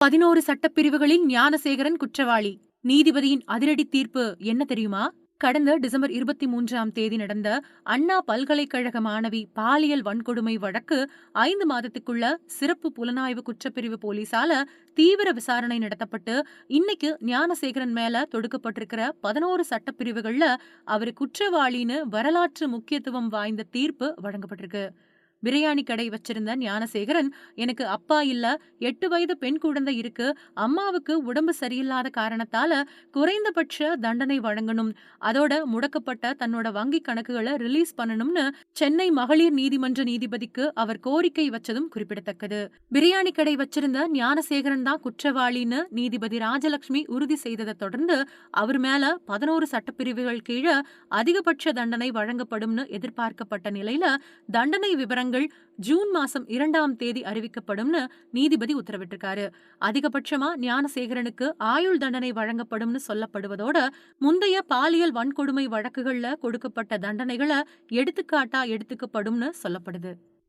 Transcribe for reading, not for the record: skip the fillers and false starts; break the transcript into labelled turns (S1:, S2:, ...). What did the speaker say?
S1: 11 சட்டப்பிரிவுகளில் ஞானசேகரன் குற்றவாளி. நீதிபதியின் அதிரடி தீர்ப்பு என்ன தெரியுமா? கடந்த டிசம்பர் 23ஆம் தேதி நடந்த அண்ணா பல்கலைக்கழக மாணவி பாலியல் வன்கொடுமை வழக்கு 5 மாதத்துக்குள்ள சிறப்பு புலனாய்வு குற்றப்பிரிவு போலீசால தீவிர விசாரணை நடத்தப்பட்டு இன்னைக்கு ஞானசேகரன் மேல தொடுக்கப்பட்டிருக்கிற 11 சட்டப்பிரிவுகள்ல அவரு குற்றவாளின்னு வரலாற்று முக்கியத்துவம் வாய்ந்த தீர்ப்பு வழங்கப்பட்டிருக்கு. பிரியாணி கடை வச்சிருந்த ஞானசேகரன், எனக்கு அப்பா இல்ல, 8 வயது பெண் குழந்தை இருக்கு, அம்மாவுக்கு உடம்பு சரியில்லாத காரணத்தால குறைந்தபட்ச தண்டனை வழங்கணும், அதோட முடக்கப்பட்ட தன்னோட வங்கி கணக்குகளை ரிலீஸ் பண்ணணும்னு சென்னை மகளிர் நீதிமன்ற நீதிபதிக்கு அவர் கோரிக்கை வச்சதும் குறிப்பிடத்தக்கது. பிரியாணி கடை வச்சிருந்த ஞானசேகரன் தான் குற்றவாளின்னு நீதிபதி ராஜலட்சுமி உறுதி செய்ததை தொடர்ந்து அவர் மேல 11 சட்டப்பிரிவுகள் கீழே அதிகபட்ச தண்டனை வழங்கப்படும்னு எதிர்பார்க்கப்பட்ட நிலையில தண்டனை விவரங்கள் ஜூன் மாசம் 2ஆம் தேதி அறிவிக்கப்படும்னு நீதிபதி உத்தரவிட்டிருக்காரு. அதிகபட்சமா ஞானசேகரனுக்கு ஆயுள் தண்டனை வழங்கப்படும்னு சொல்லப்படுவதோட முந்தைய பாலியல் வன்கொடுமை வழக்குகள்ல கொடுக்கப்பட்ட தண்டனைகளை எடுத்துக்காட்டா எடுத்துக்கப்படும்னு சொல்லப்படுது.